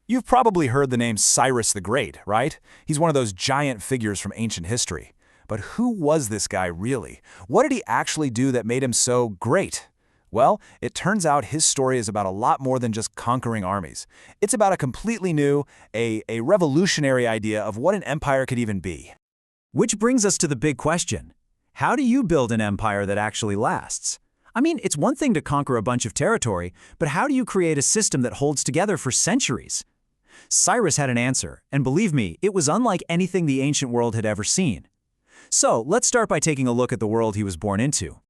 You've probably heard the name Cyrus the Great, right? He's one of those giant figures from ancient history. But who was this guy really? What did he actually do that made him so great? Well, it turns out his story is about a lot more than just conquering armies. It's about a completely new, a revolutionary idea of what an empire could even be. Which brings us to the big question. How do you build an empire that actually lasts? I mean, it's one thing to conquer a bunch of territory, but how do you create a system that holds together for centuries? Cyrus had an answer, and believe me, it was unlike anything the ancient world had ever seen. So, let's start by taking a look at the world he was born into.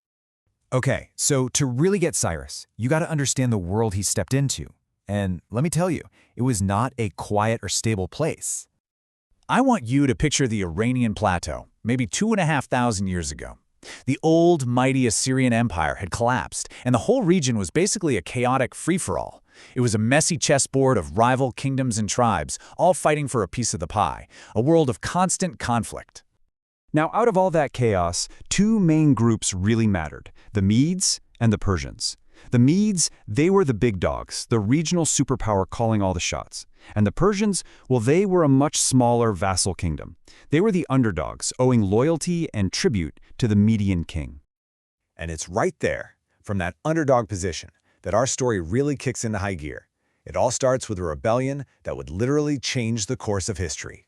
Okay, so to really get Cyrus, you got to understand the world he stepped into. And let me tell you, it was not a quiet or stable place. I want you to picture the Iranian plateau, maybe 2,500 years ago. The old, mighty Assyrian Empire had collapsed, and the whole region was basically a chaotic free-for-all. It was a messy chessboard of rival kingdoms and tribes, all fighting for a piece of the pie, a world of constant conflict. Now, out of all that chaos, two main groups really mattered, the Medes and the Persians. The Medes, they were the big dogs, the regional superpower calling all the shots. And the Persians, well, they were a much smaller vassal kingdom. They were the underdogs, owing loyalty and tribute to the Median king. And it's right there, from that underdog position, that our story really kicks into high gear. It all starts with a rebellion that would literally change the course of history.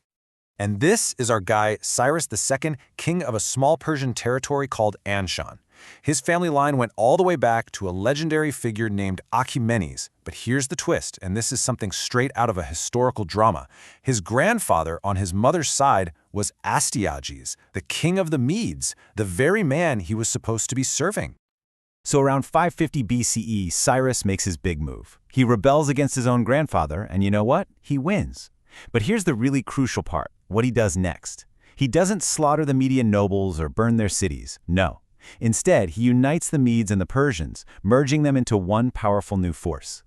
And this is our guy, Cyrus II, king of a small Persian territory called Anshan. His family line went all the way back to a legendary figure named Achaemenid. But here's the twist, and this is something straight out of a historical drama. His grandfather on his mother's side was Astyages, the king of the Medes, the very man he was supposed to be serving. So around 550 BCE, Cyrus makes his big move. He rebels against his own grandfather, and you know what? He wins. But here's the really crucial part, what he does next. He doesn't slaughter the Median nobles or burn their cities, no. Instead, he unites the Medes and the Persians, merging them into one powerful new force.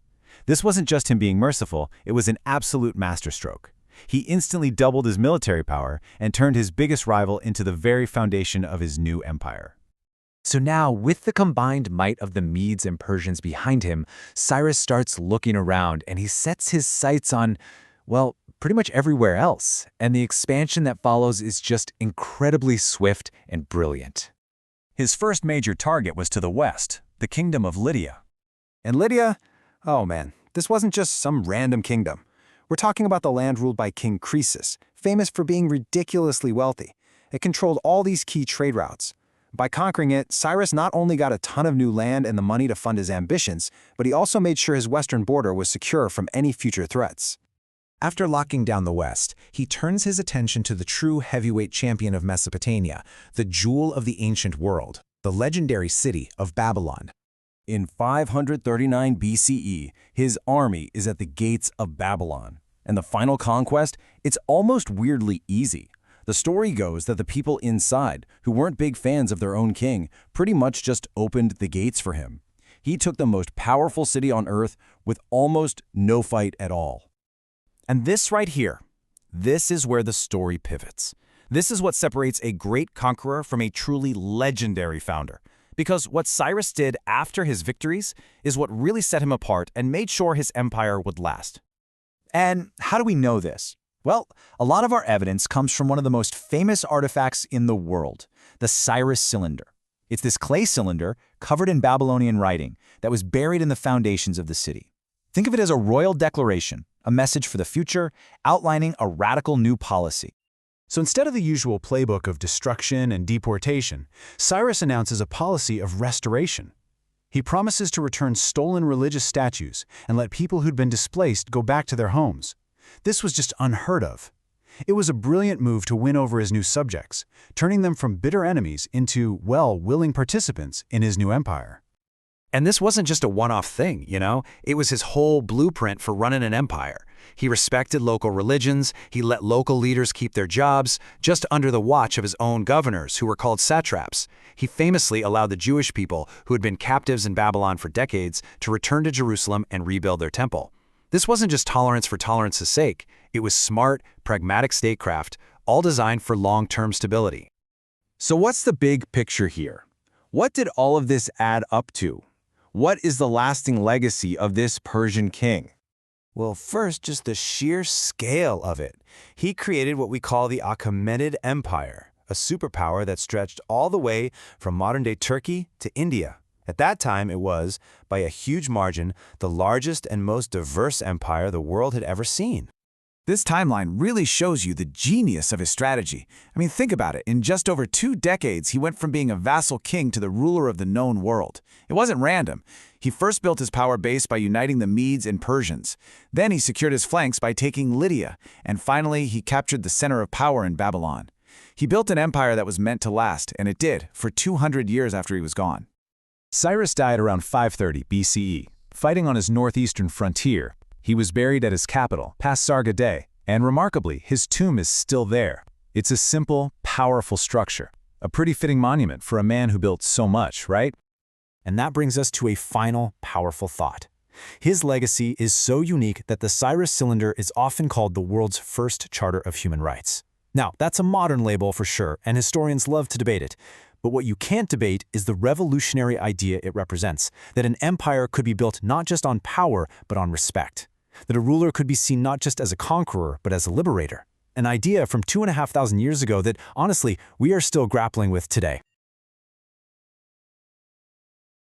This wasn't just him being merciful, it was an absolute masterstroke. He instantly doubled his military power and turned his biggest rival into the very foundation of his new empire. So now, with the combined might of the Medes and Persians behind him, Cyrus starts looking around and he sets his sights on, well, pretty much everywhere else. And the expansion that follows is just incredibly swift and brilliant. His first major target was to the west, the kingdom of Lydia. And Lydia? Oh man, this wasn't just some random kingdom. We're talking about the land ruled by King Croesus, famous for being ridiculously wealthy. It controlled all these key trade routes. By conquering it, Cyrus not only got a ton of new land and the money to fund his ambitions, but he also made sure his western border was secure from any future threats. After locking down the West, he turns his attention to the true heavyweight champion of Mesopotamia, the jewel of the ancient world, the legendary city of Babylon. In 539 BCE, his army is at the gates of Babylon. And the final conquest, it's almost weirdly easy. The story goes that the people inside, who weren't big fans of their own king, pretty much just opened the gates for him. He took the most powerful city on earth with almost no fight at all. And this right here, this is where the story pivots. This is what separates a great conqueror from a truly legendary founder. Because what Cyrus did after his victories is what really set him apart and made sure his empire would last. And how do we know this? Well, a lot of our evidence comes from one of the most famous artifacts in the world, the Cyrus Cylinder. It's this clay cylinder covered in Babylonian writing that was buried in the foundations of the city. Think of it as a royal declaration, a message for the future, outlining a radical new policy. So instead of the usual playbook of destruction and deportation, Cyrus announces a policy of restoration. He promises to return stolen religious statues and let people who'd been displaced go back to their homes. This was just unheard of. It was a brilliant move to win over his new subjects, turning them from bitter enemies into, well, willing participants in his new empire. And this wasn't just a one-off thing, you know? It was his whole blueprint for running an empire. He respected local religions, he let local leaders keep their jobs, just under the watch of his own governors, who were called satraps. He famously allowed the Jewish people, who had been captives in Babylon for decades, to return to Jerusalem and rebuild their temple. This wasn't just tolerance for tolerance's sake. It was smart, pragmatic statecraft, all designed for long-term stability. So what's the big picture here? What did all of this add up to? What is the lasting legacy of this Persian king? Well, first, just the sheer scale of it. He created what we call the Achaemenid Empire, a superpower that stretched all the way from modern-day Turkey to India. At that time, it was, by a huge margin, the largest and most diverse empire the world had ever seen. This timeline really shows you the genius of his strategy. I mean, think about it. In just over 2 decades, he went from being a vassal king to the ruler of the known world. It wasn't random. He first built his power base by uniting the Medes and Persians. Then he secured his flanks by taking Lydia. And finally, he captured the center of power in Babylon. He built an empire that was meant to last, and it did, for 200 years after he was gone. Cyrus died around 530 BCE, fighting on his northeastern frontier. He was buried at his capital, Pasargadae, and remarkably, his tomb is still there. It's a simple, powerful structure. A pretty fitting monument for a man who built so much, right? And that brings us to a final, powerful thought. His legacy is so unique that the Cyrus Cylinder is often called the world's first charter of human rights. Now, that's a modern label for sure, and historians love to debate it. But what you can't debate is the revolutionary idea it represents, that an empire could be built not just on power, but on respect. That a ruler could be seen not just as a conqueror, but as a liberator. An idea from 2,500 years ago that, honestly, we are still grappling with today.